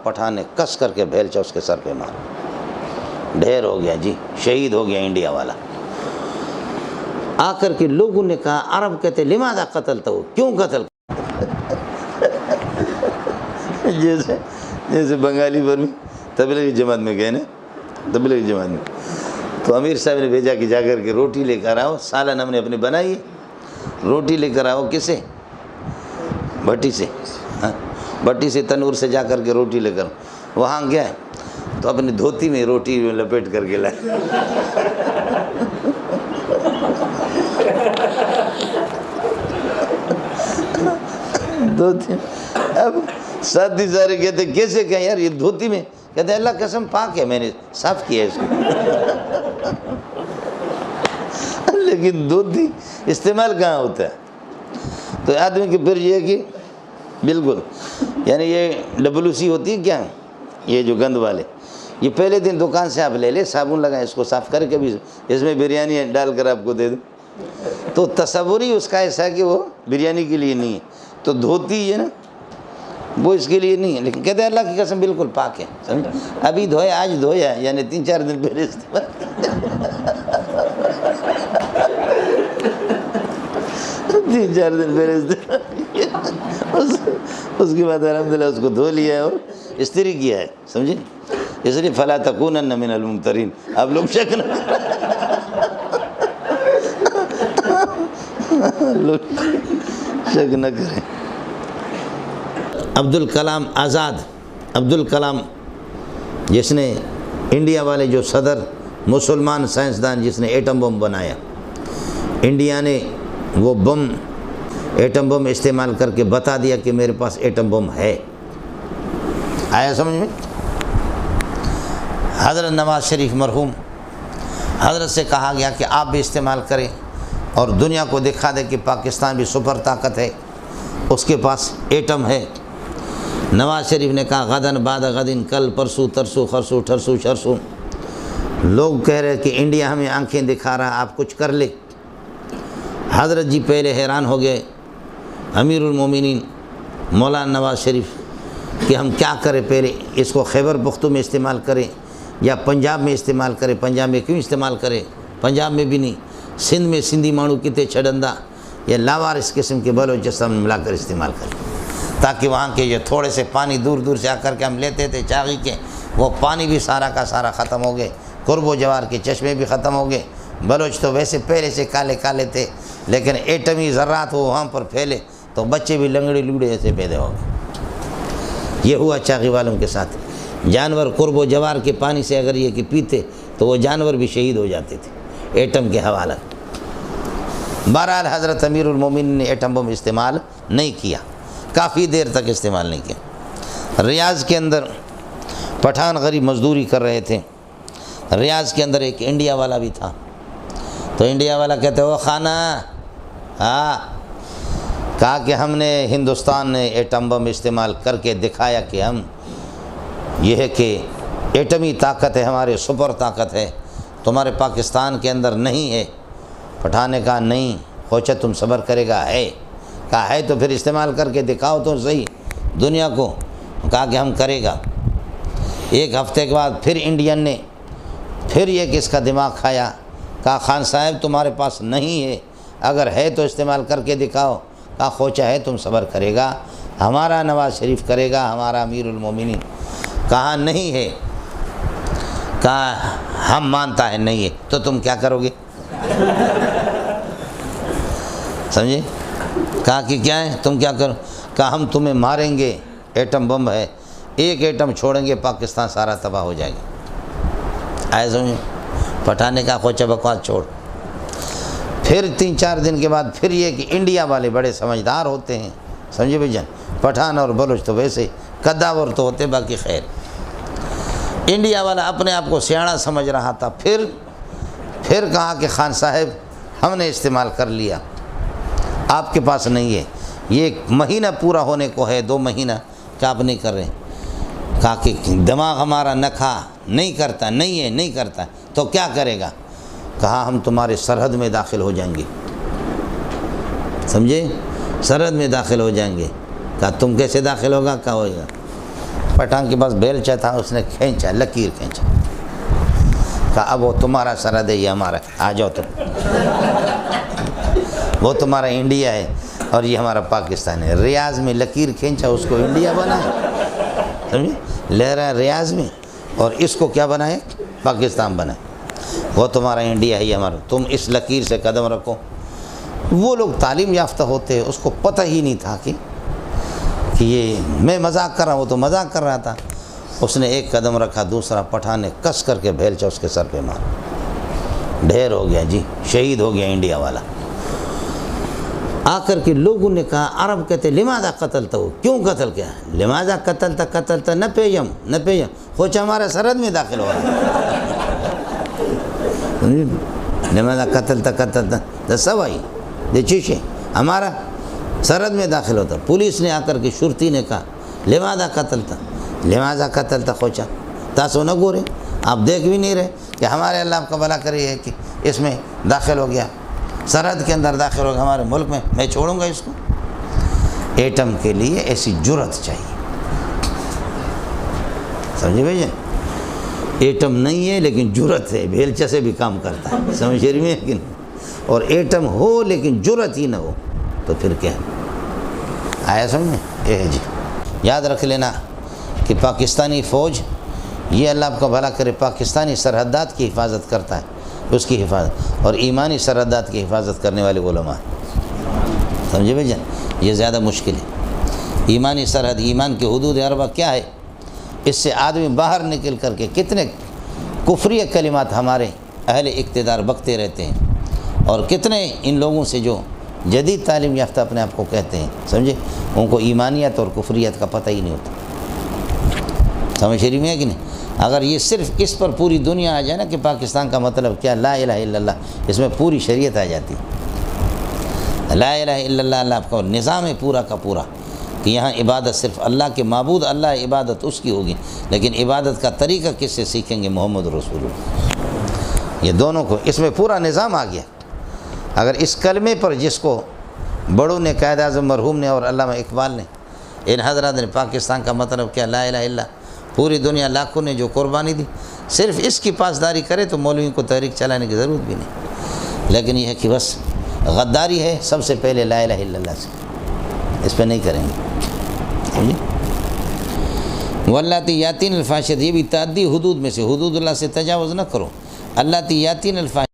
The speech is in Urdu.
پٹھان نے کس کر کے بھیلچا اس کے سر پہ مارا، ڈھیر ہو گیا جی، شہید ہو گیا انڈیا والا۔ آ کر کے لوگوں نے کہا، عرب کہتے لماذا قتلتہ، کیوں قتل؟ جیسے بنگالی پر بھی تبلیغی جماعت میں گئے نا، تبلیغی جماعت میں تو امیر صاحب نے بھیجا کہ جا کر کے روٹی لے کر آؤ، سالن ہم نے اپنی بنائی ہے، روٹی لے کر آؤ، کسے؟ بھٹی سے، بھٹی سے تنور سے جا کر کے روٹی لے کر، وہاں گیا تو اپنی دھوتی میں روٹی لپیٹ کر کے لائے۔ دھوتی، اب ساتھی سارے کہتے کیسے کہیں یار یہ دھوتی میں؟ کہتے اللہ قسم پاک ہے، میں نے صاف کیا ہے اس کو۔ لیکن دھوتی استعمال کہاں ہوتا ہے؟ تو آدمی کی پھر یہ کہ بالکل یعنی یہ WC ہوتی ہے کیا، یہ جو گند والے، یہ پہلے دن دکان سے آپ لے لے، صابن لگائیں، اس کو صاف کر کے بھی اس میں بریانی ڈال کر آپ کو دے دوں، تو تصور ہی اس کا ایسا ہے کہ وہ بریانی کے لیے نہیں ہے، تو دھوتی ہے نا وہ اس کے لیے نہیں ہے، لیکن کہتے ہیں اللہ کی قسم بالکل پاک ہے، سمجھا؟ ابھی دھویا، آج دھویا، یعنی 3-4 دن پہلے استعمال، 3-4 دن پہلے استعمال، اس کے بعد الحمدللہ اس کو دھو لیا ہے اور استری کیا ہے، سمجھے؟ اس لیے فلا تکونن من الممترین، آپ لوگ شک نہ کریں۔ عبدالکلام آزاد، عبدالکلام جس نے انڈیا والے جو صدر مسلمان سائنسدان جس نے ایٹم بم بنایا، انڈیا نے وہ بم ایٹم بم استعمال کر کے بتا دیا کہ میرے پاس ایٹم بم ہے، آیا سمجھ میں؟ حضرت نواز شریف مرحوم، حضرت سے کہا گیا کہ آپ بھی استعمال کریں اور دنیا کو دکھا دے کہ پاکستان بھی سپر طاقت ہے، اس کے پاس ایٹم ہے۔ نواز شریف نے کہا غدن بعد غدن، کل پرسوں ترسوں خرسوں ٹھرسوں شرسوں، لوگ کہہ رہے کہ انڈیا ہمیں آنکھیں دکھا رہا، آپ کچھ کر لے۔ حضرت جی پہلے حیران ہو گئے، امیر المومنین مولانا نواز شریف، کہ ہم کیا کریں، پہلے اس کو خیبر پختون میں استعمال کریں یا پنجاب میں استعمال کریں؟ پنجاب میں کیوں استعمال کریں؟ پنجاب میں بھی نہیں، سندھ میں سندھی مانو کتے چھڑندہ یا لاوارث قسم کے بلوچستان میں ملا کر استعمال کریں، تاکہ وہاں کے جو تھوڑے سے پانی دور دور سے آ کر کے ہم لیتے تھے چاغی کے، وہ پانی بھی سارا کا سارا ختم ہو گئے، قرب و جوار کے چشمے بھی ختم ہو گئے۔ بلوچ تو ویسے پہلے سے کالے کالے تھے، لیکن ایٹمی ذرات وہ وہاں پر پھیلے تو بچے بھی لنگڑے لوڑے ایسے پیدا ہو گئے۔ یہ ہوا چاغی والوں کے ساتھ، جانور قرب و جوار کے پانی سے اگر یہ کہ پیتے تو وہ جانور بھی شہید ہو جاتے تھے ایٹم کے حوالہ۔ بہرحال حضرت امیر المومنین نے ایٹم بم استعمال نہیں کیا، کافی دیر تک استعمال نہیں کیا۔ ریاض کے اندر پٹھان غریب مزدوری کر رہے تھے، ریاض کے اندر ایک انڈیا والا بھی تھا، تو انڈیا والا کہتے وہ خانہ، ہاں، کہا کہ ہم نے ہندوستان نے ایٹم بم استعمال کر کے دکھایا کہ ہم یہ ہے کہ ایٹمی طاقت ہے، ہمارے سپر طاقت ہے، تمہارے پاکستان کے اندر نہیں ہے۔ پٹھان نے کہا نہیں، خوچہ تم صبر کرے گا، ہے، کہا ہے تو پھر استعمال کر کے دکھاؤ تو صحیح دنیا کو، کہا کہ ہم کرے گا۔ ایک ہفتے کے بعد پھر انڈین نے پھر یہ کس کا دماغ کھایا، کہا خان صاحب تمہارے پاس نہیں ہے، اگر ہے تو استعمال کر کے دکھاؤ، کہا خوچہ ہے تم صبر کرے گا، ہمارا نواز شریف کرے گا، ہمارا امیر المومنین، کہا نہیں ہے، کہا ہم مانتا ہے نہیں ہے، تو تم کیا کرو گے؟ سمجھے؟ کہا کہ کیا ہے، تم کیا کرو؟ کہا ہم تمہیں ماریں گے، ایٹم بم ہے، ایک ایٹم چھوڑیں گے پاکستان سارا تباہ ہو جائے گا۔ آئے سمجھے؟ پٹھان نے کہا خوچہ بکواس چھوڑ۔ پھر 3-4 دن کے بعد پھر یہ کہ انڈیا والے بڑے سمجھدار ہوتے ہیں، سمجھے بھائی جان، پٹھان اور بلوچ تو ویسے قداور تو ہوتے، باقی خیر۔ انڈیا والا اپنے آپ کو سیاڑا سمجھ رہا تھا، پھر کہا کہ خان صاحب ہم نے استعمال کر لیا، آپ کے پاس نہیں ہے، یہ 1 مہینہ پورا ہونے کو ہے، 2 مہینہ، کیا آپ نہیں کر رہے؟ کہا کہ دماغ ہمارا نہ کھا، نہیں کرتا، نہیں ہے، نہیں کرتا، تو کیا کرے گا؟ کہا ہم تمہارے سرحد میں داخل ہو جائیں گے، سمجھے؟ سرحد میں داخل ہو جائیں گے۔ کہا تم کیسے داخل ہوگا؟ کہا ہوگا؟ پٹھان کے پاس بیلچا تھا، اس نے کھینچا، لکیر کھینچا، کہا اب وہ تمہارا سرحد ہے، یہ ہمارا ہے، آ جاؤ تم، وہ تمہارا انڈیا ہے اور یہ ہمارا پاکستان ہے۔ ریاض میں لکیر کھینچا، اس کو انڈیا بنایا، سمجھے؟ لے رہا ہے ریاض میں اور اس کو کیا بنائے؟ پاکستان بنائے۔ وہ تمہارا انڈیا ہے، یہ ہمارا، تم اس لکیر سے قدم رکھو۔ وہ لوگ تعلیم یافتہ ہوتے، اس کو پتہ ہی نہیں تھا کہ یہ میں مذاق کر رہا ہوں، وہ تو مذاق کر رہا تھا۔ اس نے ایک قدم رکھا، دوسرا پٹھان نے کس کر کے بھیلچا اس کے سر پہ مارا، ڈھیر ہو گیا جی، شہید ہو گیا انڈیا والا۔ آ کر کے لوگوں نے کہا، عرب کہتے لماذا قتلتا ہو، کیوں قتل کیا؟ لماذا قتلتا نہ پیجم خوچ ہمارا سرحد میں داخل ہو رہا، لماذا قتلتا سوائی دے چیشے ہمارا سرحد میں داخل ہوتا۔ پولیس نے آ کر کے شرطی نے کہا لماذا قتلتا خوچا، تاسو نہ گورے، آپ دیکھ بھی نہیں رہے کہ ہمارے اللہ کا بھلا کری ہے کہ اس میں داخل ہو گیا، سرحد کے اندر داخل ہو گیا ہمارے ملک میں چھوڑوں گا اس کو؟ ایٹم کے لیے ایسی جرأت چاہیے، سمجھے بھائی؟ ایٹم نہیں ہے لیکن جرأت ہے، بھیلچا سے بھی کام کرتا ہے، سمجھ رہی میں کہ نہیں؟ اور ایٹم ہو لیکن جرأت ہی نہ ہو تو پھر کیا آیا سمجھ میں؟ جی یاد رکھ لینا کہ پاکستانی فوج یہ اللہ آپ کا بھلا کرے پاکستانی سرحدات کی حفاظت کرتا ہے، اس کی حفاظت، اور ایمانی سرحدات کی حفاظت کرنے والے علماء، سمجھے بھائی جان؟ یہ زیادہ مشکل ہے۔ ایمانی سرحد، ایمان کی حدود اربع کیا ہے؟ اس سے آدمی باہر نکل کر کے کتنے کفری کلمات ہمارے اہل اقتدار بکتے رہتے ہیں، اور کتنے ان لوگوں سے جو جدید تعلیم یافتہ اپنے آپ کو کہتے ہیں، سمجھے، ان کو ایمانیت اور کفریت کا پتہ ہی نہیں ہوتا، سمجھ رہی میں کہ نہیں؟ اگر یہ صرف اس پر پوری دنیا آ جائے نا کہ پاکستان کا مطلب کیا، لا الہ الا اللہ، اس میں پوری شریعت آ جاتی، لا الہ الا اللہ، اللہ آپ کا نظام ہے پورا کا پورا کہ یہاں عبادت صرف اللہ کے معبود اللہ، عبادت اس کی ہوگی، لیکن عبادت کا طریقہ کس سے سیکھیں گے؟ محمد رسول اللہ۔ یہ دونوں کو اس میں پورا نظام آ گیا۔ اگر اس کلمے پر جس کو بڑوں نے، قائد اعظم مرحوم نے اور علامہ اقبال نے، ان حضرات نے پاکستان کا مطلب کیا، لا الہ الا، پوری دنیا لاکھوں نے جو قربانی دی، صرف اس کی پاسداری کرے تو مولویوں کو تحریک چلانے کی ضرورت بھی نہیں، لیکن یہ ہے کہ بس غداری ہے سب سے پہلے لا الہ الا اللہ سے، اس پہ نہیں کریں گے، سمجھے؟ واللاتی یاتین الفاحشۃ، یہ بھی تعدی حدود میں سے، حدود اللہ سے تجاوز نہ کرو، اللاتی یاتین الفاحشۃ